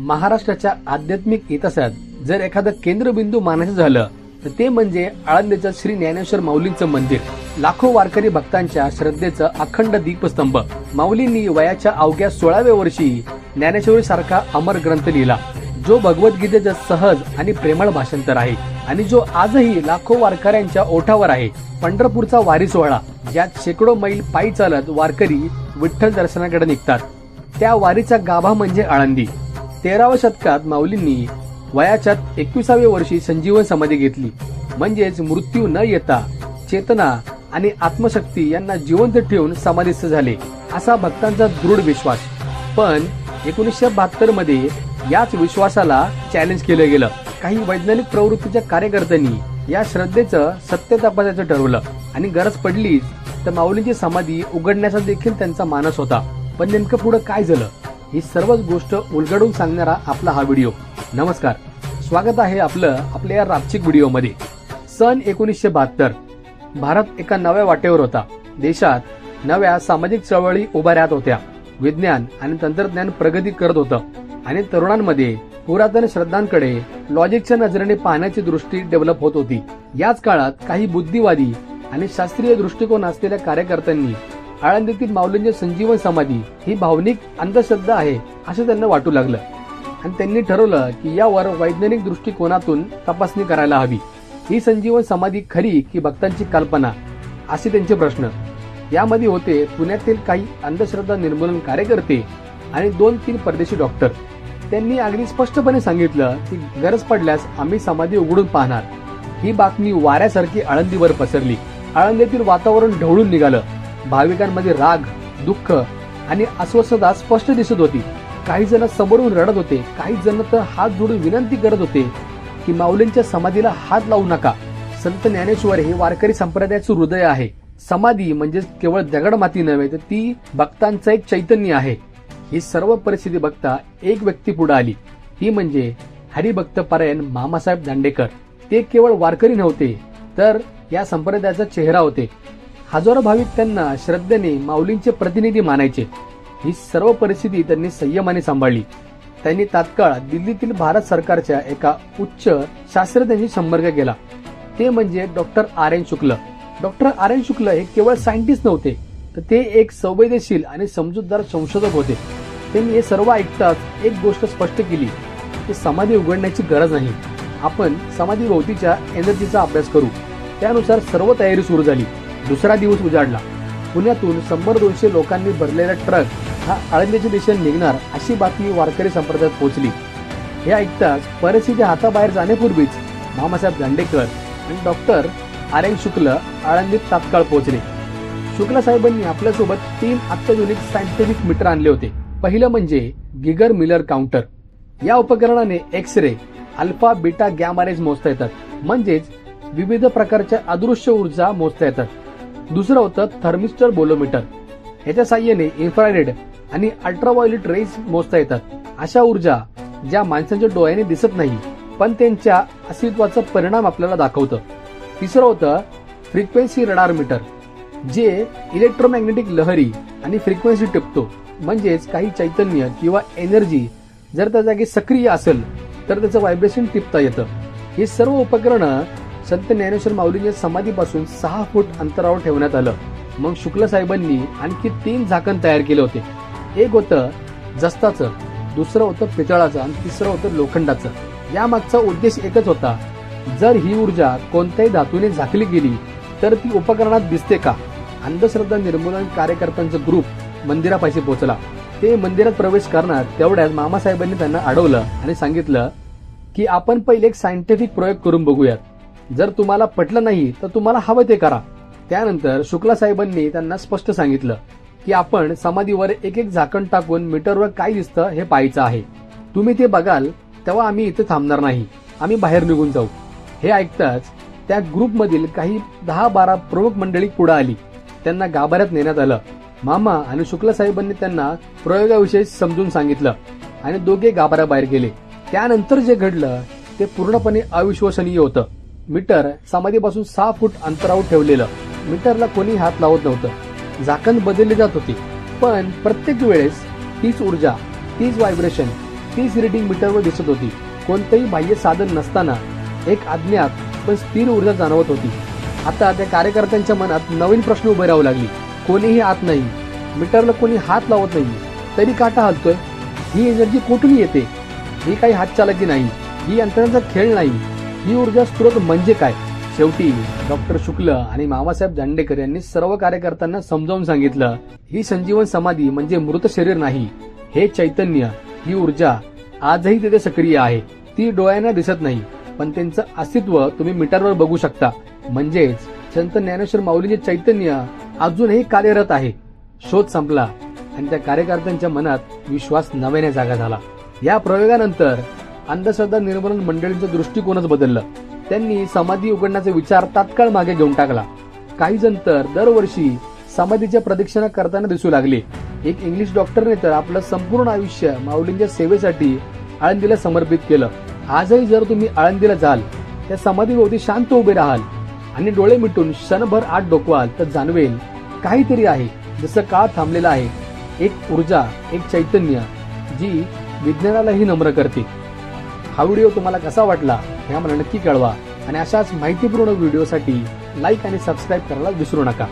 महाराष्ट्राच्या आध्यात्मिक इतिहासात जर एखादं केंद्रबिंदू मानायचं झालं तर ते म्हणजे आळंदीचं श्री ज्ञानेश्वर माऊलींचं मंदिर. लाखो वारकरी भक्तांच्या श्रद्धेचं अखंड दीपस्तंभ. माऊलींनी वयाच्या अवघ्या 16व्या वर्षी ज्ञानेश्वरी सारखा अमर ग्रंथ लिहिला, जो भगवद्गीतेचं सहज आणि प्रेमळ भाषांतर आहे आणि जो आजही लाखो वारकऱ्यांच्या ओठावर आहे. पंढरपूरचा वारी सोहळा, ज्यात शेकडो मैल पायी चालत वारकरी विठ्ठल दर्शनाकडे निघतात, त्या वारीचा गाभा म्हणजे आळंदी. 13व्या शतकात माऊलींनी वयाच्या 21व्या वर्षी संजीवन समाधी घेतली, म्हणजेच मृत्यू न येता चेतना आणि आत्मशक्ती यांना जिवंत ठेवून समाधीस्थ झाले, असा भक्तांचा दृढ विश्वास. पण 1972 मध्ये याच विश्वासाला चॅलेंज केलं गेलं. काही वैज्ञानिक प्रवृत्तीच्या कार्यकर्त्यांनी या श्रद्धेचं सत्य तपासायचं ठरवलं आणि गरज पडली तर माऊलींची समाधी उघडण्याचा देखील त्यांचा मानस होता. पण नेमकं पुढे काय झालं, ही सर्वच गोष्ट उलगडून सांगणारा आपला हा व्हिडिओ. नमस्कार, स्वागत आहे आपल्या या रापचिक व्हिडिओमध्ये. सन 1972 भारत एका नव्या वाटेवर होता. देशात नव्या सामाजिक चळवळी उभ्या राहत होत्या. विज्ञान आणि तंत्रज्ञान प्रगती करत होतं आणि तरुणांमध्ये पुरातन श्रद्धांकडे लॉजिकच्या नजरेने पाहण्याची दृष्टी डेव्हलप होत होती. याच काळात काही बुद्धिवादी आणि शास्त्रीय दृष्टिकोन असलेल्या कार्यकर्त्यांनी आळंदीतील माऊलींची संजीवन समाधी ही भावनिक अंधश्रद्धा आहे असं त्यांना वाटू लागलं आणि त्यांनी ठरवलं की यावर वैज्ञानिक दृष्टिकोनातून तपासणी करायला हवी. ही संजीवन समाधी खरी की भक्तांची कल्पना, असे त्यांचे प्रश्न. यामध्ये होते पुण्यातील काही अंधश्रद्धा निर्मूलन कार्यकर्ते आणि 2-3 परदेशी डॉक्टर. त्यांनी अगदी स्पष्टपणे सांगितलं की गरज पडल्यास आम्ही समाधी उघडून पाहणार. ही बातमी वाऱ्यासारखी आळंदीवर पसरली. आळंदीतील वातावरण ढवळून निघालं. भाविकांमध्ये राग, दुःख आणि अस्वस्थता स्पष्ट दिसत होती. काही जण समोरून रडत होते, काही जण तर हात जोडून विनंती करत होते की माऊलींच्या समाधीला हात लावू नका. संत ज्ञानेश्वर हे वारकरी संप्रदायाचं हृदय आहे. समाधी म्हणजे केवळ दगडमाती नव्हे, तर ती भक्तांचं एक चैतन्य आहे. ही सर्व परिस्थिती बघता एक व्यक्ती पुढे आली. ती म्हणजे हरिभक्त परायण मामासाहेब दांडेकर. ते केवळ वारकरी नव्हते, तर या संप्रदायाचा चेहरा होते. हजारो भाविक त्यांना श्रद्धेने माऊलींचे प्रतिनिधी मानायचे. ही सर्व परिस्थिती त्यांनी संयमाने सांभाळली. त्यांनी तात्काळ दिल्लीतील भारत सरकारच्या एका उच्च शास्त्रज्ञांशी संपर्क केला. ते म्हणजे डॉक्टर आर एन शुक्ल. डॉक्टर आर एन शुक्ल हे केवळ सायंटिस्ट नव्हते, तर ते एक संवेदनशील आणि समजूतदार संशोधक होते. त्यांनी हे सर्व ऐकताच एक गोष्ट स्पष्ट केली की समाधी उघडण्याची गरज नाही, आपण समाधी भोवतीच्या एनर्जीचा अभ्यास करू. त्यानुसार सर्व तयारी सुरू झाली. दुसरा दिवस उजाडला. पुण्यातून 100-200 लोकांनी भरलेला ट्रक हा आळंदीच्या दिशेने निघणार अशी बातमी वारकरी संप्रदायात पोहोचली. हे ऐकताच परिस्थिती हाताबाहेर जाण्यापूर्वीच मामासाहेब दांडेकर आणि डॉक्टर आर एन शुक्ल आळंदीत तात्काळ पोहोचले. शुक्ल साहेबांनी आपल्यासोबत 3 अत्याधुनिक सायंटिफिक मीटर आणले होते. पहिलं म्हणजे गिगर मिलर काउंटर. या उपकरणाने X ray, alpha, beta, gamma rays मोजता येतात, म्हणजेच विविध प्रकारच्या अदृश्य ऊर्जा मोजता येतात. दुसरं होतं थर्मिस्टर बोलोमीटर. ह्याच्या साह्याने इन्फ्रारेड आणि अल्ट्राव्हायोलेट रेज मोजता येतात, अशा ऊर्जा ज्या माणसाच्या डोळ्याने दिसत नाही पण त्यांच्या अस्तित्वाचा परिणाम आपल्याला दाखवतं. तिसरं होतं फ्रिक्वेन्सी रडार मीटर, जे इलेक्ट्रोमॅग्नेटिक लहरी आणि फ्रिक्वेन्सी टिपतो, म्हणजेच काही चैतन्य किंवा एनर्जी जर त्या जागी सक्रिय असेल तर त्याचं व्हायब्रेशन टिपता येतं. ही सर्व उपकरणं संत ज्ञानेश्वर माऊलींच्या समाधीपासून 6 फूट अंतरावर ठेवण्यात आलं. मग शुक्ल साहेबांनी आणखी 3 झाकण तयार केले होते. एक होतं जस्ताचं, दुसरं होतं पितळाचं आणि तिसरं होतं लोखंडाचं. यामागचा उद्देश एकच होता, जर ही ऊर्जा कोणत्याही धातूने झाकली गेली तर ती उपकरणात दिसते का. अंधश्रद्धा निर्मूलन कार्यकर्त्यांचा ग्रुप मंदिरापाशी पोहोचला. ते मंदिरात प्रवेश करणार तेवढ्यात मामासाहेबांनी त्यांना अडवलं आणि सांगितलं की आपण पहिले एक सायंटिफिक प्रयोग करून बघूयात. जर तुम्हाला पटलं नाही तर तुम्हाला हवं ते करा. त्यानंतर शुक्ला साहेबांनी त्यांना स्पष्ट सांगितलं की आपण समाधीवर एक झाकण टाकून मीटरवर काय दिसतं हे पाहायचं आहे. तुम्ही ते बघाल तेव्हा आम्ही इथे थांबणार नाही, आम्ही बाहेर निघून जाऊ. हे ऐकताच त्या ग्रुपमधील काही 10-12 प्रमुख मंडळी पुढे आली. त्यांना गाभाऱ्यात नेण्यात आलं. मामा आणि शुक्ला साहेबांनी त्यांना प्रयोगाविषयी समजून सांगितलं आणि दोघे गाभाऱ्याबाहेर गेले. त्यानंतर जे घडलं ते पूर्णपणे अविश्वसनीय होतं. मीटर समाधीपासून 6 फूट अंतरावर ठेवलेलं. मीटरला कोणी हात लावत नव्हतं. झाकण बदलले जात होते, पण प्रत्येक वेळेस तीच ऊर्जा, तीच व्हायब्रेशन तीच रिडिंग मीटरवर दिसत होती. कोणतेही बाह्य साधन नसताना एक अज्ञात पण स्थिर ऊर्जा जाणवत होती. आता त्या कार्यकर्त्यांच्या मनात नवीन प्रश्न उभे राहू लागले. कोणीही आत नाही, मीटरला कोणी हात लावत नाही, तरी काटा हलतोय. ही एनर्जी कुठून येते? ही काही हातचालकी नाही, ही यंत्रणाचा खेळ नाही. ही ऊर्जा स्रोत म्हणजे काय? शेवटी डॉक्टर शुक्ल आणि मामासाहेब दांडेकर यांनी सर्व कार्यकर्त्यांना समजावून सांगितलं, ही संजीवन समाधी म्हणजे मृत शरीर नाही. हे चैतन्य, ही ऊर्जा आजही तिथे सक्रिय आहे. ती डोळ्यांना दिसत नाही, पण त्यांचं अस्तित्व तुम्ही मीटरवर बघू शकता. म्हणजेच संत ज्ञानेश्वर माऊलींचे चैतन्य अजूनही कार्यरत आहे. शोध संपला आणि त्या कार्यकर्त्यांच्या मनात विश्वास नव्याने जागा झाला. या प्रयोगानंतर अंधश्रद्धा निर्मूलन मंडळींचं दृष्टिकोनच बदललं. त्यांनी समाधी उघडण्याचा विचार तात्काळ मागे घेऊन टाकला. काही जण तर दरवर्षी समाधीच्या प्रदक्षिणा करताना दिसू लागले. एक इंग्लिश डॉक्टरने तर आपलं संपूर्ण आयुष्य माऊलींच्या सेवेसाठी आळंदीला समर्पित केलं. आजही जर तुम्ही आळंदीला जाल, त्या समाधीभोवती शांत उभे राहाल आणि डोळे मिटून क्षणभर आत डोकवाल तर जाणवेल काहीतरी आहे, जसं काळ थांबलेला आहे. एक ऊर्जा, एक चैतन्य, जी विज्ञानालाही नम्र करते. हा व्हिडिओ तुम्हाला कसा वाटला हे आम्हाला नक्की कळवा आणि अशाच माहितीपूर्ण व्हिडिओसाठी लाईक आणि सबस्क्राईब करायला विसरू नका.